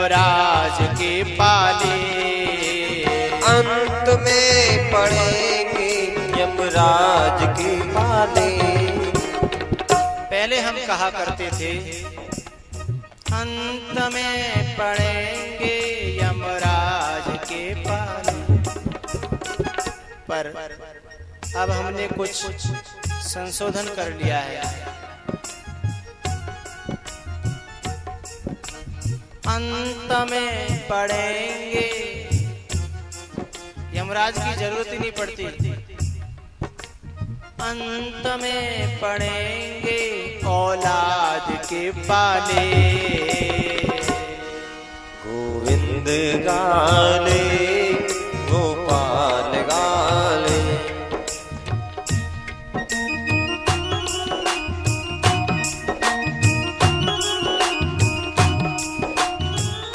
यमराज के पाले। अंत में पड़ेंगे यमराज के पाले। पहले हम कहा करते थे अंत में पड़ेंगे यमराज के पाले, पर अब हमने कुछ संशोधन कर लिया है। अंत में पड़ेंगे, यमराज की जरूरत ही नहीं पड़ती। अंत में पड़ेंगे औलाद के पाले। गोविंद गाले गोपाल गाले।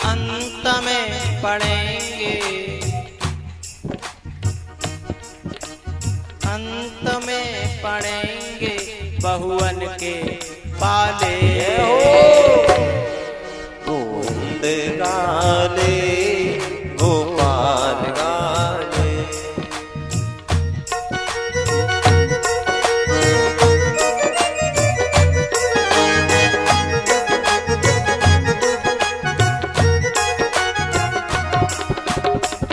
अंत में पड़ेंगे, अंत में पड़ेंगे बहुअन के पाले। गोविंद गाले गोपाल गाले।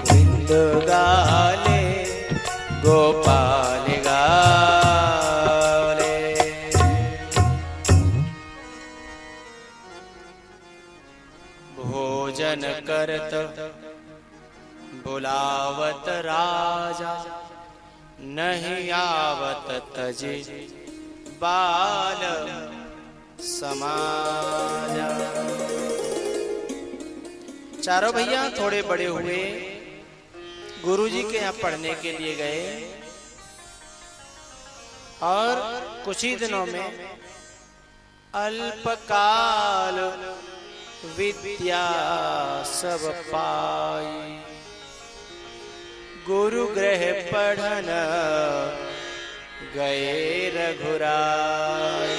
गोविंद गाले गोपाल गाले। भोजन करत बुलावत राजा, नहीं आवत तजे बाल समाजा। चारों भैया थोड़े बड़े हुए गुरुजी के यहाँ पढ़ने के लिए गए और कुछ ही दिनों में अल्पकाल विद्या सब पाई। गुरु गृह पढ़न गए रघुराई।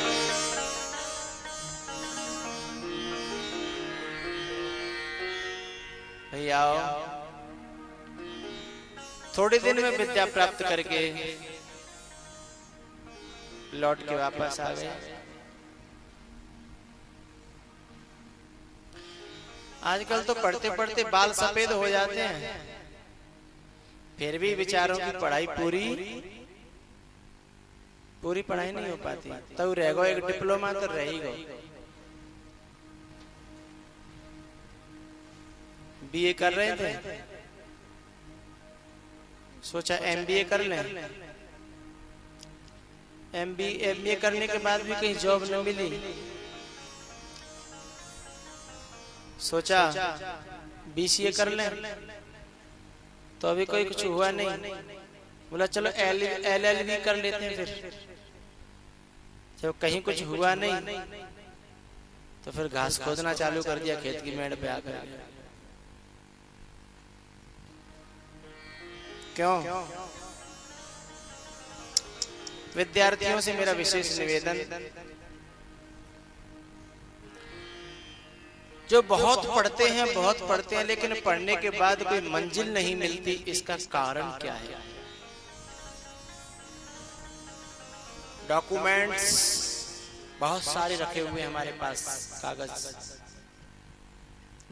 भैया थोड़े दिन में विद्या प्राप्त करके लौट के वापस आ गए। आजकल तो पढ़ते पढ़ते बाल सफेद हो जाते हैं, फिर भी बेचारों की पढ़ाई पूरी पढ़ाई नहीं हो पाती। तो रह गो एक डिप्लोमा तो रह ही गो। बीए कर रहे थे, सोचा एमबीए कर लें। एमबीए करने के बाद भी कहीं जॉब न मिली, सोचा बीसीए कर लें, तो अभी कोई कुछ हुआ नहीं। बोला चलो एलएलबी कर लेते हैं। फिर जब कहीं कुछ हुआ नहीं तो फिर घास खोदना चालू कर दिया खेत की मेड़ पे आकर। क्यों? विद्यार्थियों से मेरा विशेष निवेदन, जो बहुत पढ़ते हैं लेकिन पढ़ने के बाद कोई मंजिल नहीं मिलती, इसका कारण क्या है? डॉक्यूमेंट्स बहुत सारे रखे हुए हमारे पास, कागज,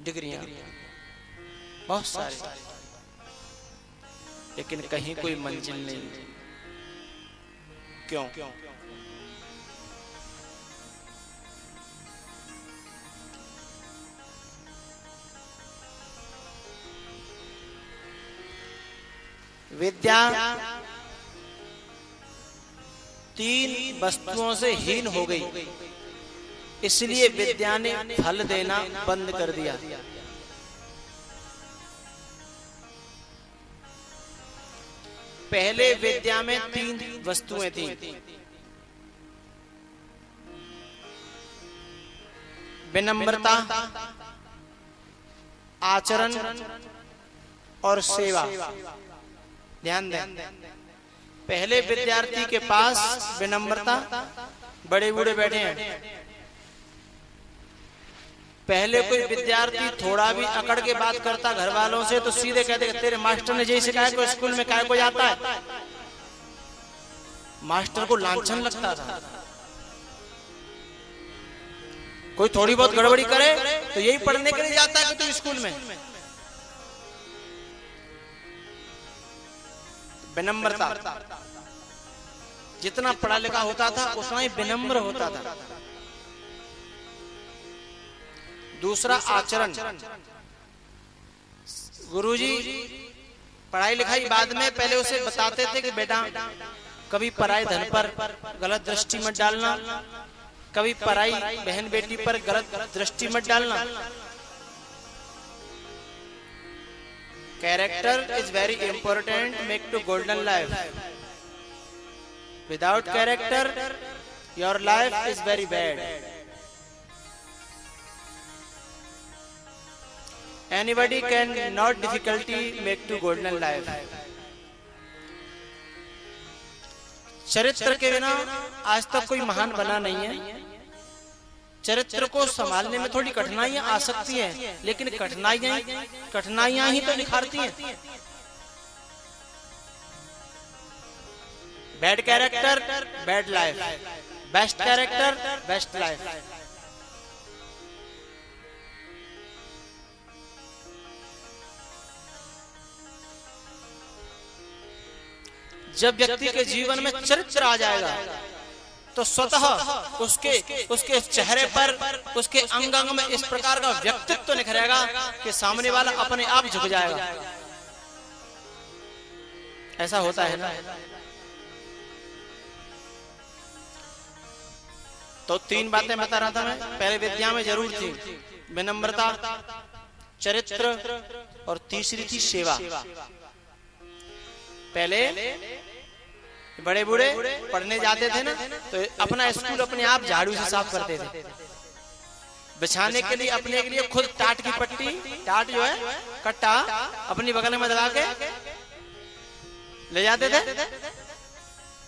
डिग्रियां बहुत सारे, लेकिन कहीं कोई मंजिल नहीं। क्यों? विद्या तीन वस्तुओं से हीन हो गई, इसलिए विद्या ने फल देना बंद कर दिया। पहले विद्या में तीन वस्तुएं थी, विनम्रता, आचरण और सेवा। ध्यान दें, पहले विद्यार्थी के पास विनम्रता, बड़े बूढ़े बैठे हैं, पहले कोई विद्यार्थी थोड़ा भी अकड़ के बात करता घर वालों से तो सीधे कहते तेरे मास्टर ने यही सिखाया को स्कूल में काय को जाता है। मास्टर को लांछन लगता था। कोई थोड़ी बहुत गड़बड़ी करे तो यही पढ़ने के लिए जाता है कि तू स्कूल में। विनम्रता, जितना पढ़ा लिखा होता था उतना ही विनम्र होता था। दूसरा आचरण। गुरुजी पढ़ाई लिखाई बाद में पहले उसे बताते थे कि बेटा कभी पराई धन पर गलत दृष्टि मत डालना, कभी पराई बहन बेटी पर गलत दृष्टि मत डालना। Character is very important make to golden life. Without character your life is very bad. Anybody can not difficulty make to golden life. चरित्र के बिना आज तक कोई महान बना नहीं है। चरित्र को संभालने में थोड़ी कठिनाइयां आ सकती हैं, लेकिन कठिनाइयां ही तो निखारती हैं। Bad character bad life, best character best life. जब व्यक्ति के जीवन में चरित्र आ जाएगा तो स्वतः उसके चेहरे पर, उसके अंग अंग में इस प्रकार का व्यक्तित्व निखरेगा कि सामने वाला अपने आप झुक जाएगा। ऐसा होता है ना। तो 3 बातें बता रहा था मैं, पहले विद्या में जरूर थी विनम्रता, चरित्र और तीसरी थी सेवा। पहले बड़े बूढ़े पढ़ने जाते थे ना तो अपना स्कूल अपने आप झाड़ू से साफ करते थे। बिछाने के लिए अपने के लिए खुद टाट की पट्टी, टाट जो है कट्टा अपनी बगल में दबा के ले जाते थे।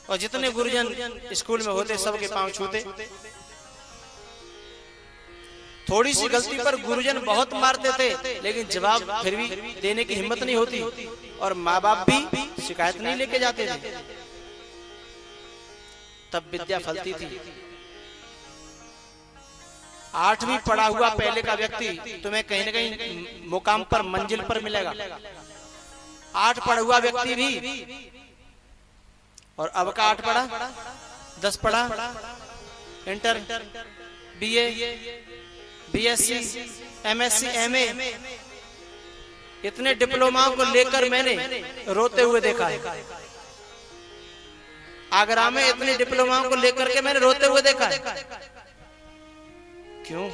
और जितने गुरुजन स्कूल में होते सबके पांव छूते। थोड़ी सी गलती पर गुरुजन बहुत मारते थे, लेकिन जवाब फिर भी देने की हिम्मत नहीं होती और माँ बाप भी शिकायत नहीं लेके जाते थे। तब विद्या फलती थी। 8वीं पढ़ा हुआ पहले का व्यक्ति तुम्हें कहीं न कहीं मुकाम पर, मंजिल पर मिलेगा। 8 पढ़ा हुआ व्यक्ति भी, और अब का 8 पढ़ा, 10 पढ़ा, inter, BA, BSc, MSc, MA, इतने डिप्लोमाओं को लेकर मैंने रोते हुए देखा है। आगरा में इतने डिप्लोमाओं को लेकर के मैंने रोते हुए देखा है। क्यों?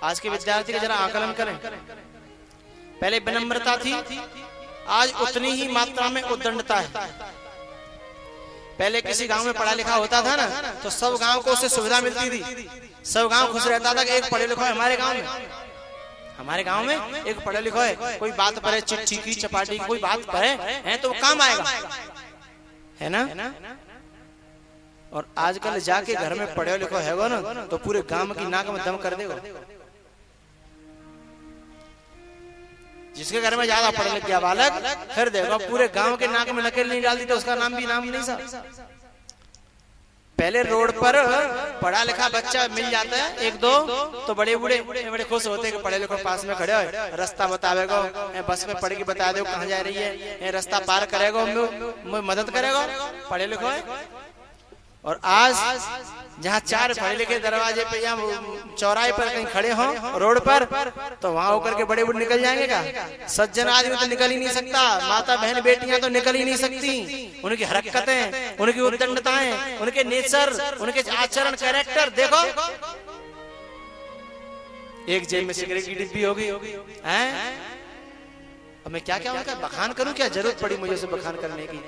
आज के विद्यार्थी का जरा आकलन करें। पहले विनम्रता थी, आज उतनी ही मात्रा में उद्दंडता है। पहले किसी गांव में पढ़ा लिखा होता था ना तो सब गांव को उससे सुविधा मिलती थी। सब गांव खुश रहता था कि एक पढ़े लिखा है हमारे गांव में। हमारे गांव में एक पढ़े लिखा है, कोई बात पढ़े, चिट्ठी की चपाटी की कोई बात पढ़े है तो काम आएगा, है ना। और आजकल जाके घर में पढ़े लिखो है ना तो पूरे गांव की नाक में दम कर देगा। जिसके घर में ज्यादा पढ़े लिख गया बालक, फिर देखो पूरे गांव के नाक में नकेल नहीं डालती तो उसका नाम भी नाम नहीं सा। पहले रोड पर पढ़ा लिखा बच्चा मिल जाता है एक दो तो बड़े बड़े खुश होते हैं कि पढ़े लिखो पास में खड़े हो, रास्ता बतावेगा, बस में पढ़ के बता दो कहाँ जा रही है, रास्ता पार करेगा, मदद करेगा, पढ़े लिखो है। और आज जहाँ 4 पढ़े लिखे दरवाजे पे या चौराहे पर कहीं खड़े हों रोड पर तो वहां होकर के बड़े बूढ़े निकल जाएंगे क्या? सज्जन आदमी तो निकल ही नहीं सकता, माता बहन बेटियां तो निकल ही नहीं सकती। उनकी हरकतें, उनकी उद्दंडताएं, उनके नेचर, उनके आचरण, कैरेक्टर देखो। एक जेब में सिगरेट की डिब्बी होगी हैं, अब मैं क्या क्या उनका बखान करूं? क्या जरूरत पड़ी मुझे उसे बखान करने की?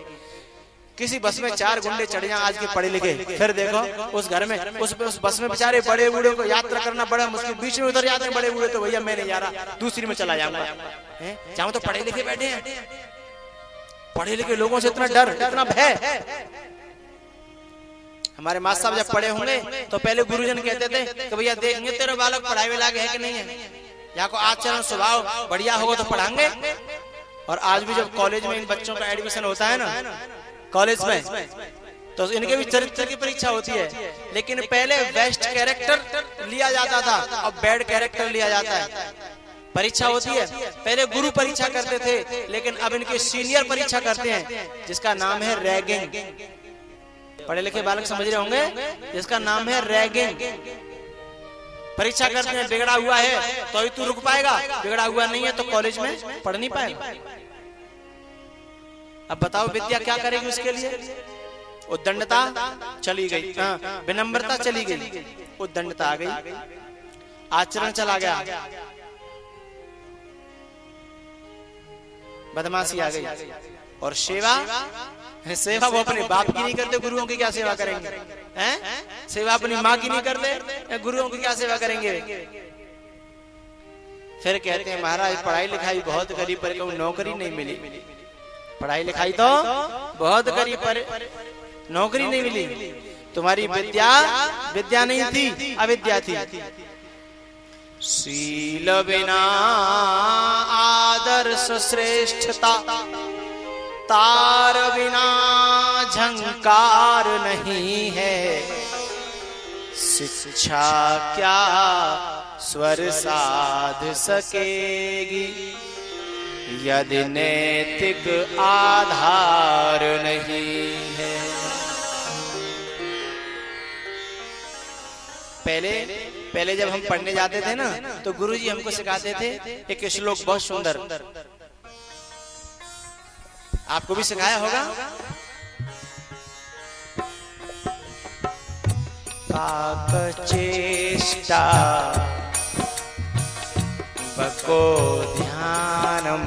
किसी बस में 4 गुंडे चढ़ जाएं आज के पढ़े लिखे, फिर देखो उस घर में उस बस में बेचारे बड़े बूढ़े को यात्रा करना बड़ा मुश्किल। बीच में उधर जाते हैं बड़े बूढ़े तो भैया मैं नहीं जा रहा, दूसरी में चला जाऊंगा। जहां तो पढ़े लिखे बैठे हैं, पढ़े लिखे लोगों से इतना डर, इतना भय। हमारे मास्टर साहब जब पढ़े होंगे तो पहले गुरुजन कहते थे कि भैया देखेंगे तेरे बालक पढ़ाई में लागे है कि नहीं है, या को आचरण स्वभाव बढ़िया होगा तो पढ़ाएंगे। और आज भी जब कॉलेज में इन बच्चों का एडमिशन होता है ना कॉलेज में, तो इनके भी चरित्र की परीक्षा होती है। लेकिन पहले बेस्ट कैरेक्टर लिया जाता था और बैड कैरेक्टर लिया जाता है। परीक्षा होती है, पहले गुरु परीक्षा करते थे, लेकिन अब इनके सीनियर परीक्षा करते हैं, जिसका नाम है रैगिंग। पढ़े लिखे बालक समझ रहे होंगे, जिसका नाम है रैगिंग। परीक्षा करते हैं, बिगड़ा हुआ है तो ही तू रुक पाएगा, बिगड़ा हुआ नहीं है तो कॉलेज में पढ़ नहीं पाएगा। अब बताओ विद्या क्या करेगी उसके लिए? उद्दंडता चली गई, विनम्रता चली गई, उद्दंडता आ गई, आचरण चला गया, बदमाशी आ गई। और सेवा, सेवा वो अपने बाप की नहीं करते, गुरुओं की क्या सेवा करेंगे? हैं? सेवा अपनी माँ की नहीं करते, गुरुओं की क्या सेवा करेंगे? फिर कहते हैं महाराज पढ़ाई लिखाई बहुत करी पर कोई नौकरी नहीं मिली। पढ़ाई लिखाई तो बहुत करी पर नौकरी नहीं मिली। तुम्हारी विद्या विद्या नहीं थी, अविद्या थी। शील बिना आदर्श श्रेष्ठता, तार बिना झंकार नहीं है। शिक्षा क्या स्वर साध सकेगी, यदि नैतिक आधार नहीं है। पहले जब हम पढ़ने जाते थे ना तो गुरुजी हमको सिखाते थे एक श्लोक बहुत सुंदर, आपको भी सिखाया होगा। काक चेष्टा बको ध्यानम।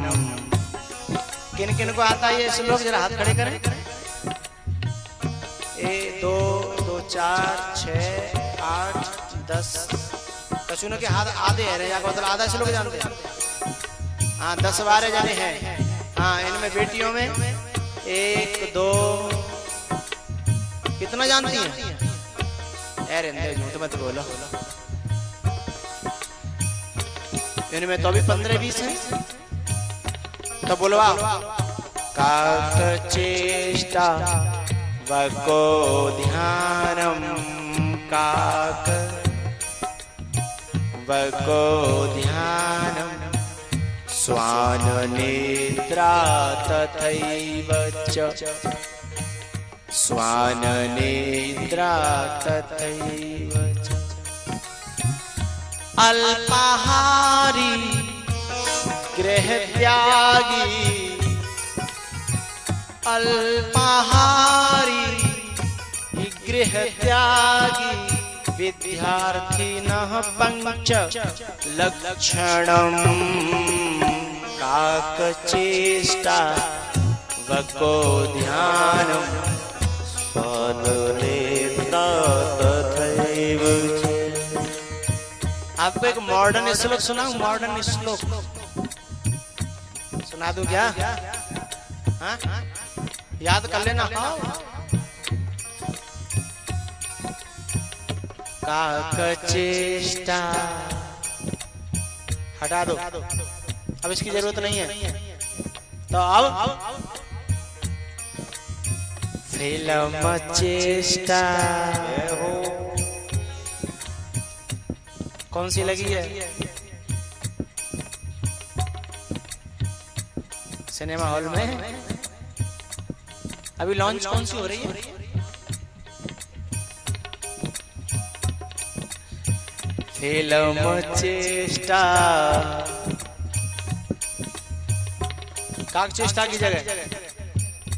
किन किन को आता है ये श्लोक? जरा हाथ खड़े करें। 1 2 2 4 6 8 10। कचुनों के हाथ आधे हैं, या मतलब आधा श्लोक जानते हैं? हाँ 10-12 जने हैं। हाँ इनमें बेटियों में 1 2 कितना जानती हैं? अरे झूठ मत बोलो, इनमें तो भी 15-20 हैं। तो बोलवा काक चेष्टा वको ध्यानम, काक वको ध्यानम, स्वान निद्रा तथैव च, स्वान निद्रा तथैव च। अल्पाहारी गृह त्यागी, अल्पाहारी गृह त्यागी, विद्यार्थिनः पंच लक्षणम। काकचेष्टा वको ध्यानम, स्वान नेत्रा तथैव च। आपको एक मॉडर्न श्लोक सुनाऊं? मॉडर्न श्लोक सुना दूं क्या? हाँ? याद कर लेना। काकचेष्टा हटा दो, अब इसकी जरूरत नहीं है। तो अब फिल्म चेष्टा कौन सी लगी है? सिनेमा हॉल में अभी लॉन्च कौन सी हो रही है? फिल्म चेष्टा। काक चेष्टा की जगह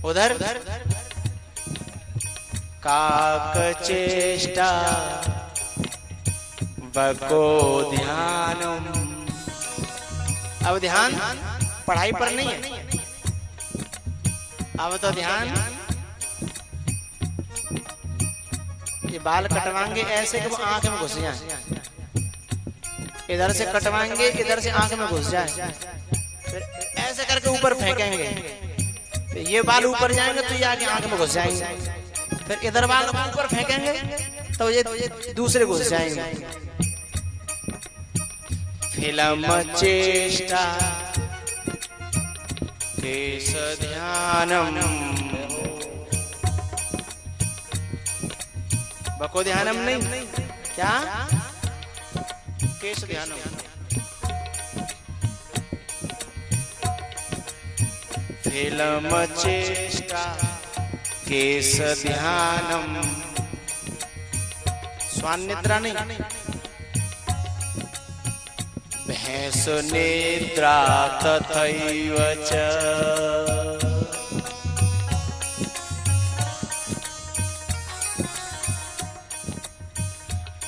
उधर काक चेष्टा वको ध्यानम। अब ध्यान पढ़ाई पर नहीं है, अब तो ध्यान ये बाल कटवाएंगे ऐसे कि वो आंख में घुस जाए, इधर से कटवाएंगे इधर से आंख में घुस जाए, फिर ऐसे करके ऊपर फेंकेंगे तो ये बाल ऊपर जाएंगे तो ये आगे आंख में घुस जाएंगे, फिर इधर वाले ऊपर फेंकेंगे तो ये दूसरे घुस जाएंगे। फिल्म चेष्टा केश ध्यानम बको ध्यानम नहीं क्या केश ध्यानम। फिल्म चेष्टा केश ध्यानम स्वान निद्रा नहीं भैंस निद्रा तथैव च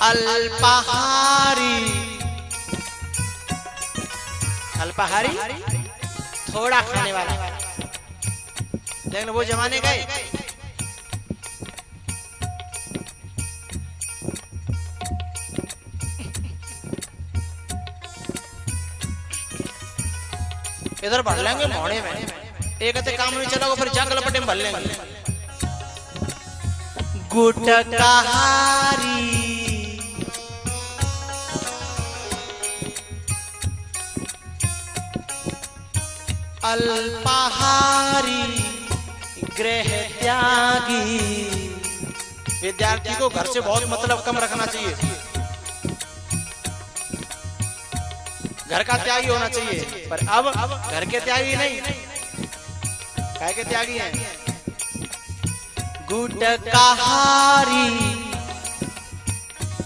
अल्पाहारी अल्पाहारी थोड़ा खाने वाला, लेकिन वो जमाने गए। इधर भर लेंगे मोहड़े में, एक अते काम नहीं चला फिर जाकर लपटे में भर लेंगे। गुटकाहारी अल्पाहारी गृह त्यागी। विद्यार्थी को घर से बहुत मतलब कम रखना चाहिए, घर का त्यागी होना चाहिए। पर अब घर के त्यागी नहीं, काय के त्यागी हैं? गुटकाहारी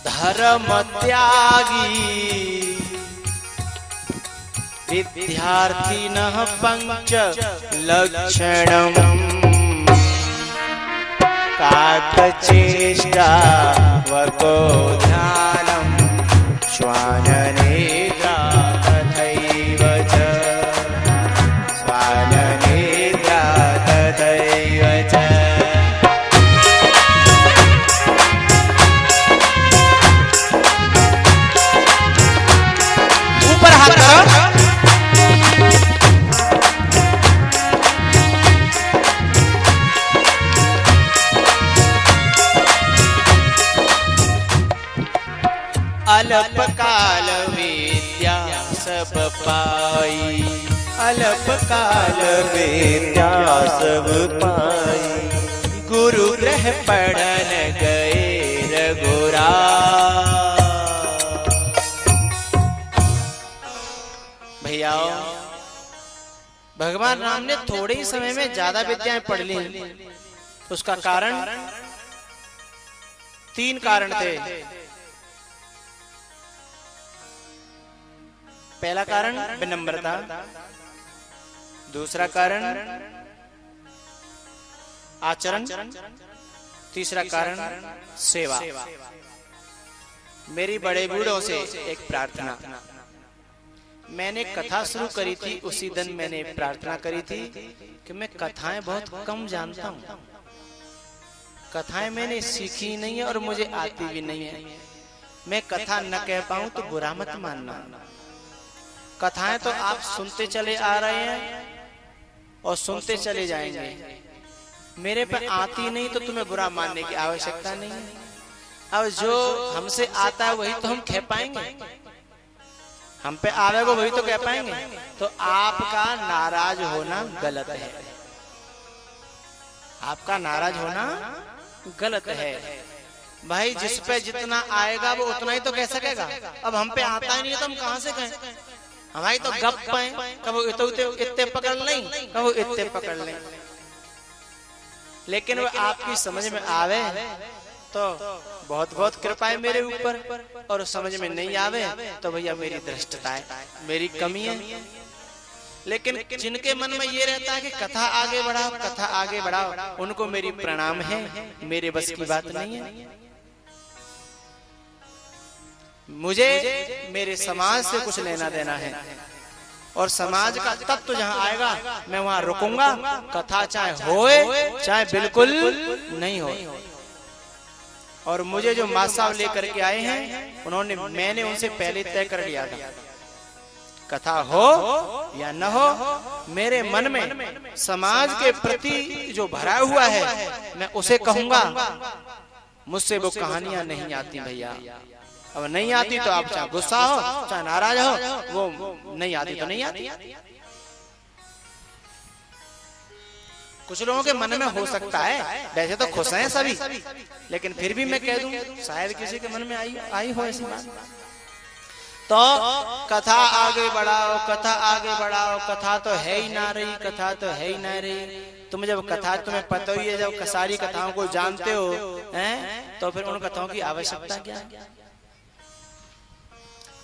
धर्म त्यागी विद्यार्थिनः पंच लक्षणम् काकचेष्टा वको ध्यानम् श्वाननेत्रा तथैव च श्वाननेत्रा तथैव च। ऊपर हाथ करो। अल्पकाल विद्या सब पाई, अल्पकाल विद्या सब पाई, गुरु ग्रह पढ़न गए रघुरा। भैया भगवान राम ने थोड़े ही समय में ज्यादा विद्याएं पढ़ ली। उसका कारण 3 कारण थे। पहला कारण विनम्रता, दूसरा कारण आचरण, तीसरा कारण सेवा। मेरी बड़े बूढ़ों से एक प्रार्थना, मैंने कथा शुरू करी थी उसी दिन मैंने प्रार्थना करी थी कि मैं कथाएं बहुत कम जानता हूं, कथाएं मैंने सीखी नहीं है और मुझे आती भी नहीं है। मैं कथा न कह पाऊं तो बुरा मत मानना। कथाएं तो आप सुनते चले आ रहे हैं और सुनते चले जाएंगे। मेरे पे आती नहीं तो तुम्हें बुरा मानने की आवश्यकता नहीं है। अब जो हमसे आता है वही तो हम कह पाएंगे, हम पे आवेगा वही तो कह पाएंगे। तो आपका नाराज होना गलत है, आपका नाराज होना गलत है। भाई जिस पे जितना आएगा वो उतना ही तो कह सकेगा। अब हम पे आता ही नहीं है तो हम कहां से कहें? हमारी तो गप पाए, कब इतने पकड़ नहीं, कब इतने पकड़ लें। लेकिन वो आपकी समझ में आवे तो बहुत बहुत कृपा है मेरे ऊपर, और समझ में नहीं आवे तो भैया मेरी दृष्टता है, मेरी कमी है। लेकिन जिनके मन में ये रहता है कि कथा आगे बढ़ाओ, कथा आगे बढ़ाओ, उनको मेरी प्रणाम है, मेरे बस की बात नहीं है। मुझे मेरे समाज से कुछ लेना देना है, और समाज का तत्व जहां आएगा मैं वहां रुकूंगा। कथा चाहे होए चाहे बिल्कुल नहीं हो। और मुझे जो माँ साहब लेकर के आए हैं, मैंने उनसे पहले तय कर लिया था कथा हो या न हो, मेरे मन में समाज के प्रति जो भरा हुआ है मैं उसे कहूंगा। मुझसे वो कहानियां नहीं आती भैया। अब नहीं आती तो आप चाहे गुस्सा हो चाहे नाराज हो, वो नहीं आती तो नहीं आती। कुछ लोगों के मन में हो सकता है, वैसे तो खुश हैं सभी, लेकिन फिर भी मैं कह दूं शायद किसी के मन में आई हो ऐसी बात। तो कथा आगे बढ़ाओ, कथा आगे बढ़ाओ, कथा तो है ही ना रही, कथा तो है ही ना रही। तुम जब कथा, तुम्हें पता ही है, जब सारी कथाओं को जानते हो हैं, तो फिर उन कथाओं की आवश्यकता क्या है?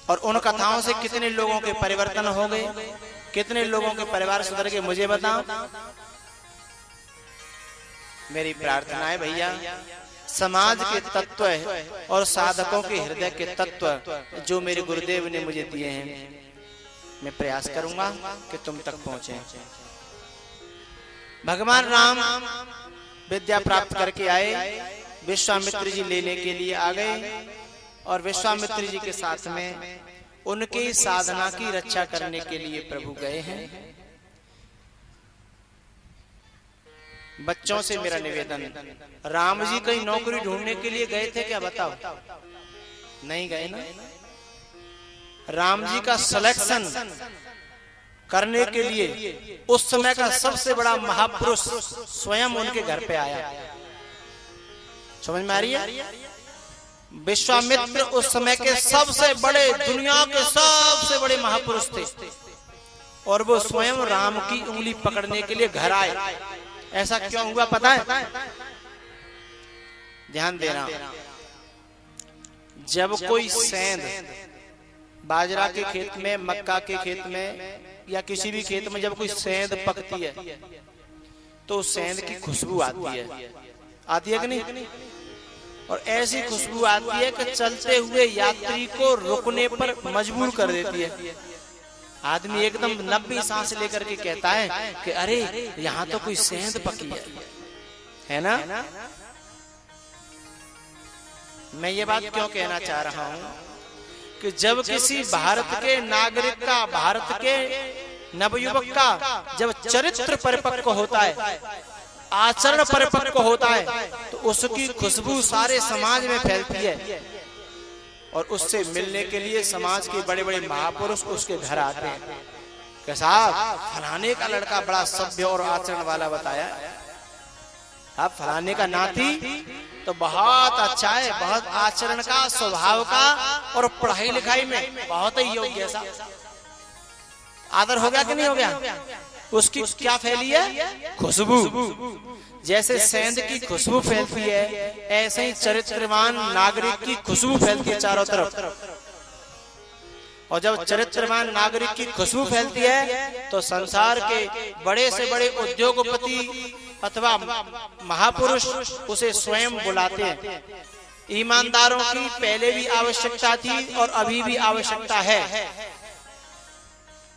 और उन कथाओं से कितने लोगों के परिवर्तन हो गए, कितने लोगों के परिवार सुधर गए, मुझे बताओ। मेरी प्रार्थना है भैया, समाज के तत्व और साधकों के हृदय के तत्व जो मेरे गुरुदेव ने मुझे दिए हैं, मैं प्रयास करूंगा कि तुम तक पहुंचे। भगवान राम विद्या प्राप्त करके आए, विश्वामित्र जी लेने के लिए आ गए, और विश्वामित्र जी के साथ में उनकी साधना की रक्षा करने के लिए प्रभु गए हैं। बच्चों से मेरा निवेदन, राम जी कहीं नौकरी ढूंढने के लिए गए थे क्या? बताओ, नहीं गए ना। राम जी का सिलेक्शन करने के लिए उस समय का सबसे बड़ा महापुरुष स्वयं उनके घर पे आया। समझ में आ रही है? विश्वामित्र उस समय के सबसे बड़े, दुनिया के सबसे बड़े महापुरुष थे, और वो स्वयं राम की उंगली पकड़ने के लिए घर आए। ऐसा क्यों हुआ पता है? ध्यान देना, जब कोई सेंध बाजरा के खेत में, मक्का के खेत में, या किसी भी खेत में जब कोई सेंध पकती है तो उस सेंध की खुशबू आती है कि नहीं? और ऐसी खुशबू आती है कि चलते हुए यात्री को रुकने पर मजबूर कर देती है। आदमी एकदम लंबी सांस लेकर के कहता है कि अरे यहाँ तो कोई सेंध पकी है ना। मैं ये बात क्यों कहना चाह रहा हूँ कि जब किसी भारत के नागरिक का, भारत के नवयुवक का जब चरित्र परिपक्व होता है, आचरण परिपक्व होता है, तो उसकी खुशबू सारे समाज में फैलती है, और उससे मिलने के लिए समाज के बड़े बड़े महापुरुष उसके घर आते हैं कि साहब फलाने का लड़का बड़ा सभ्य और आचरण वाला बताया, आप फलाने का नाती तो बहुत अच्छा है, बहुत आचरण का, स्वभाव का, और पढ़ाई लिखाई में बहुत ही योग्य सा। आदर हो गया कि नहीं हो गया? उसकी क्या फैली है? खुशबू। जैसे सेंध की खुशबू फैलती है, ऐसे ही चरित्रवान नागरिक की खुशबू फैलती है चारों तरफ। और जब चरित्रवान नागरिक की खुशबू फैलती है तो संसार के बड़े से बड़े उद्योगपति अथवा महापुरुष उसे स्वयं बुलाते हैं। ईमानदारों की पहले भी आवश्यकता थी और अभी भी आवश्यकता है।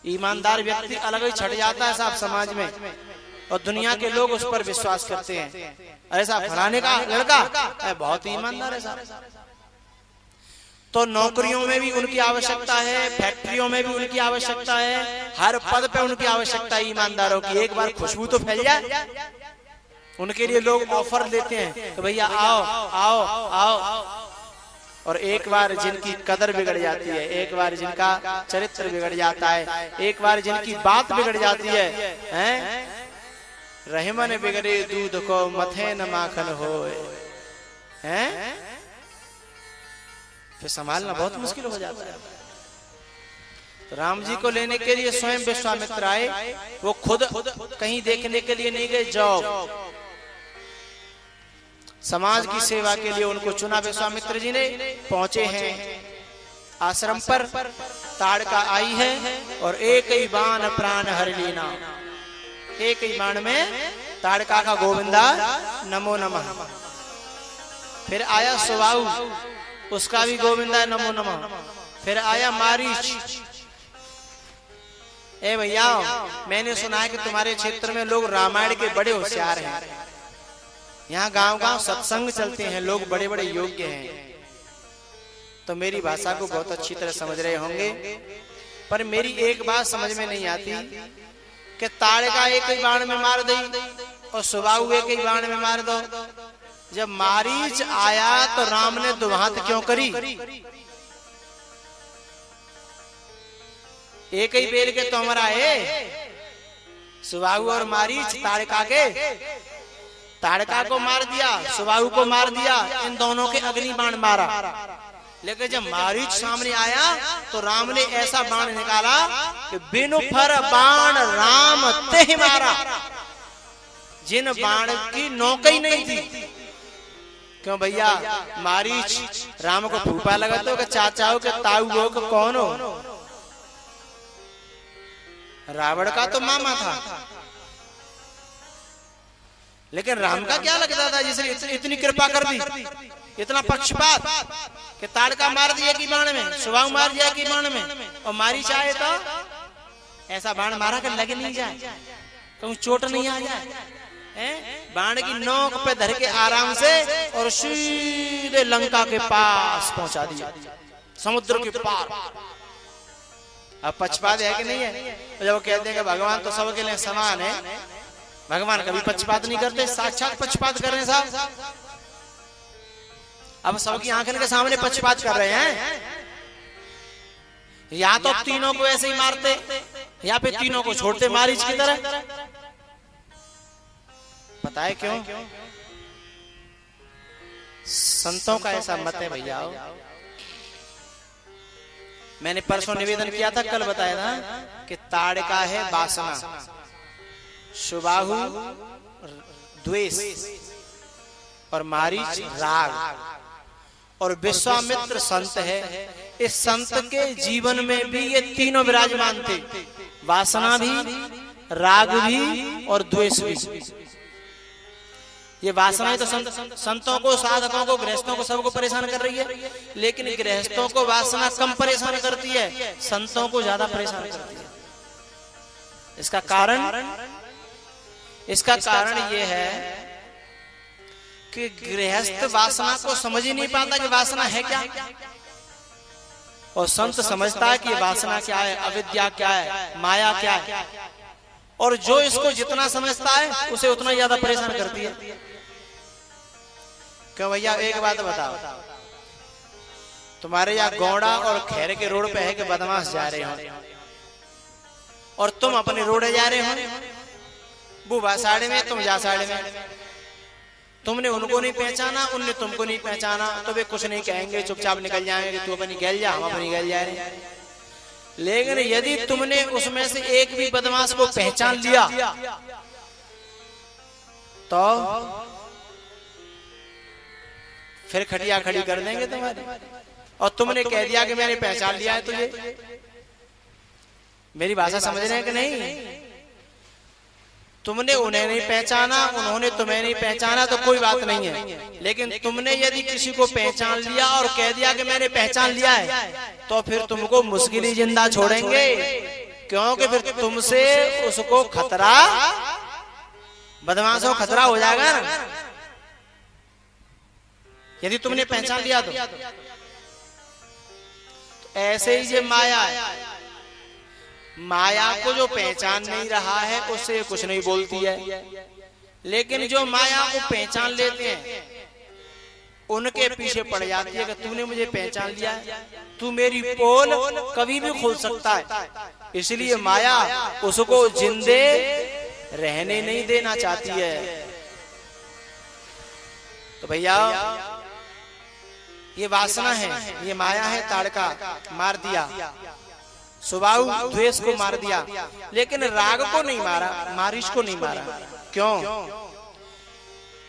ईमानदार व्यक्ति अलग ही छट जाता है साहब समाज में, और दुनिया के लोग उस पर विश्वास करते हैं, ऐसा फलाने का लड़का बहुत ईमानदार है साहब। तो नौकरियों में भी उनकी आवश्यकता है, फैक्ट्रियों में भी उनकी आवश्यकता है, हर पद पे उनकी आवश्यकता है ईमानदारों की। एक बार खुशबू तो फैल जाए, उनके लिए लोग ऑफर देते हैं तो भैया आओ आओ आओ। और एक बार जिनकी कदर बिगड़ जाती है, एक बार जिनका चरित्र बिगड़ जाता है, एक बार जिनकी बात बिगड़ जाती है, रहमन बिगड़े दूध को मथे न माखन होए, हैं? फिर संभालना बहुत मुश्किल हो जाता है। तो राम जी को लेने के लिए स्वयं विश्वामित्र आए, वो खुद कहीं देखने के लिए नहीं गए, जॉब समाज की सेवा के लिए उनको चुना विश्वामित्र जी ने। पहुंचे हैं आश्रम पर, ताड़का आई है और एक ही बाण प्राण हर लीना। एक ही बाण में ताड़का का गोविंदा नमो नमः। फिर आया सुबाहु, उसका भी गोविंदा नमो नमः। फिर आया मारीच, ए भैया मैंने सुना है कि तुम्हारे क्षेत्र में लोग रामायण के बड़े होशियार हैं, यहाँ गांव गांव सत्संग चलते हैं, लोग बड़े बड़े योग्य हैं। तो मेरी भाषा को बहुत अच्छी तरह समझ रहे होंगे। पर मेरी एक बात समझ में नहीं आती कि ताड़का एक ही बाण में मार दी और सुबाहु एक ही बाण में मार दो। जब मारीच आया तो राम ने दुहात क्यों करी? एक ही बेल के तोमर आए, सुबाहु और मारीच ताड़का के। ताड़का को मार दिया, सुबाहु को मार दिया, इन दोनों के अग्नि बाण मारा। लेकिन जब मारीच सामने आया तो राम ने ऐसा बाण निकाला कि बिनु फर बाण राम तेह मारा, जिन बाण की नौका ही नहीं थी। क्यों भैया, मारीच राम को फूफा लगाते हो कि चाचा हो कि ताऊ हो कि कौन हो? रावण का तो मामा था, लेकिन राम का क्या लगता था जिसने इतनी कृपा कर दी, इतना पक्षपात कि ताड़का मार दिया कि बाण में, सुबाहु मार दिया कि बाण में, और मारीच आए तो ऐसा बाण मारा कि लगे नहीं जाए, कहूं चोट नहीं आ जाए। बाण की नोक पे धर के आराम से और सीधे लंका के पास पहुंचा दिया, समुद्र के पार। अब पक्षपात है कि नहीं है? तो जब कहते हैं कि भगवान तो सबके लिए समान है, भगवान कभी पक्षपात नहीं करते, साक्षात पक्षपात कर रहे हैं साहब। अब सबकी आंखों के सामने पक्षपात कर रहे हैं। या तो तीनों को ऐसे ही मारते या फिर तीनों को छोड़ते मारीच की तरह। पता है क्यों? संतों का ऐसा मत है भैया। मैंने परसों निवेदन किया था, कल बताया था कि ताड़का है वासना, सुबाहु द्वेष और मारीच राग, और विश्वामित्र संत है। इस संत के जीवन में भी ये तीनों विराजमान थे, वासना भी, राग भी और द्वेष भी। ये वासनाएं तो संतों को, साधकों को, गृहस्थों को, सबको परेशान कर रही है, लेकिन गृहस्थों को वासना कम परेशान करती है, संतों को ज्यादा परेशान करती है। इसका कारण ये है कि गृहस्थ वासना को समझ ही नहीं पाता कि वासना है क्या, और संत समझता है कि वासना क्या है, अविद्या क्या है, माया क्या है, और जो इसको जितना समझता है उसे उतना ज्यादा परेशान करती है। क्यों भैया, एक बात बताओ, तुम्हारे यहाँ गौड़ा और खैर के रोड पे है कि बदमाश जा रहे हो, और तुम अपने रोड जा रहे हो, वो बासाड़े में, तुम जा साड़े में। तुमने उनको नहीं पहचाना, उनने तुमको नहीं पहचाना, तो वे कुछ नहीं कहेंगे, चुपचाप निकल जाएंगे, तू अपनी गल जा, हम अपनी गल जा रहे हैं। लेकिन यदि तुमने उसमें से एक भी बदमाश को पहचान लिया तो फिर खटिया खड़ी कर देंगे तुम्हारी, और तुमने कह दिया कि मैंने पहचान लिया है तुझे। मेरी भाषा समझ रहे हैं कि नहीं? तुमने उन्हें नहीं पहचाना, उन्होंने तुम्हें नहीं पहचाना तो कोई बात नहीं है, लेकिन तुमने यदि किसी को पहचान लिया और कह दिया कि मैंने पहचान लिया है, तो फिर तुमको मुश्किल ही जिंदा छोड़ेंगे, क्योंकि फिर तुमसे उसको खतरा, बदमाशों खतरा हो जाएगा ना, यदि तुमने पहचान लिया तो ऐसे ही ये माया है, माया को जो पहचान नहीं रहा है उससे कुछ नहीं बोलती है, लेकिन जो माया को पहचान लेते हैं उनके पीछे पड़ जाती है कि तूने मुझे पहचान लिया है, तू मेरी पोल कभी भी खोल सकता है। इसलिए माया उसको जिंदे रहने नहीं देना चाहती है। तो भैया, ये वासना है, ये माया है। ताड़का मार दिया, सुबाहु द्वेष को मार दिया, लेकिन राग को नहीं मारा, मारीच को नहीं मारा। क्यों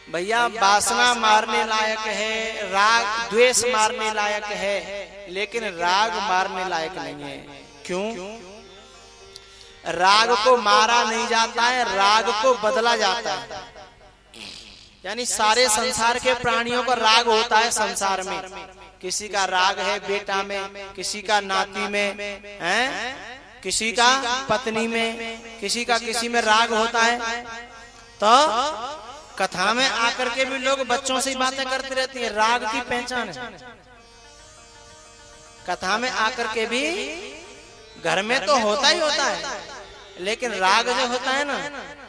भैया? वासना मारने लायक है, राग द्वेष मारने लायक है, लेकिन राग मारने लायक नहीं है। क्यों? राग को मारा नहीं जाता है, राग को बदला जाता है। यानी सारे संसार के प्राणियों का राग होता है संसार में। किसी का राग है बेटा में, किसी का नाती में, किसी का पत्नी में, किसी का किसी में राग होता है। तो कथा में आकर के भी लोग बच्चों से बातें करते रहती हैं, राग की पहचान है। कथा में आकर के भी घर में तो होता ही होता है, लेकिन राग जो होता है ना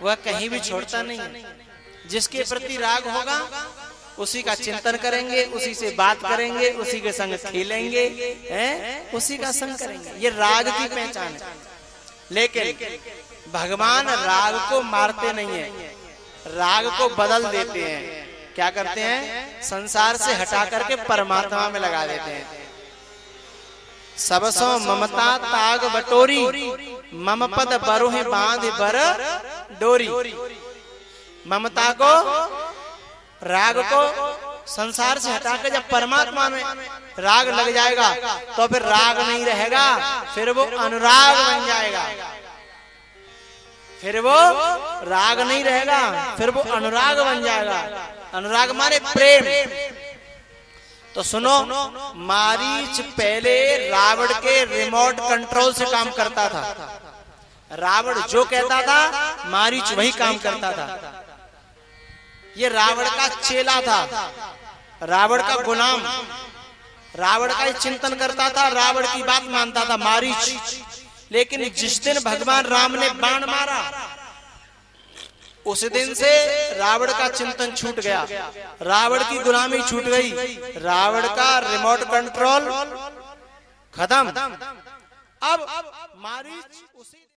वह कहीं भी छोड़ता नहीं है। जिसके प्रति राग होगा उसी का चिंतन करेंगे, उसी से बात करेंगे, उसी के संग खेलेंगे, उसी का संग करेंगे। ये राग की पहचान है। लेकिन भगवान राग को मारते नहीं है, राग को बदल देते हैं। क्या करते हैं? संसार से हटा करके परमात्मा में लगा देते हैं। सबसो ममता ताग बटोरी, मम पद बरोहि बांध बर डोरी। ममता को, राग को संसार से हटा के जब परमात्मा में राग लग जाएगा तो फिर राग नहीं रहेगा, फिर वो अनुराग बन जाएगा। फिर वो राग नहीं रहेगा, फिर वो अनुराग बन जाएगा। अनुराग माने प्रेम। तो सुनो, मारीच पहले रावण के रिमोट कंट्रोल से काम करता था। रावण जो कहता था मारीच वही काम करता था। ये रावण का चेला था, रावण का गुलाम, रावण का चिंतन करता था, रावण की बात मानता था मारीच। लेकिन जिस दिन भगवान राम ने बाण मारा उस दिन से रावण का चिंतन छूट गया, रावण की गुलामी छूट गई, रावण का रिमोट कंट्रोल खत्म। अब मारीच उसी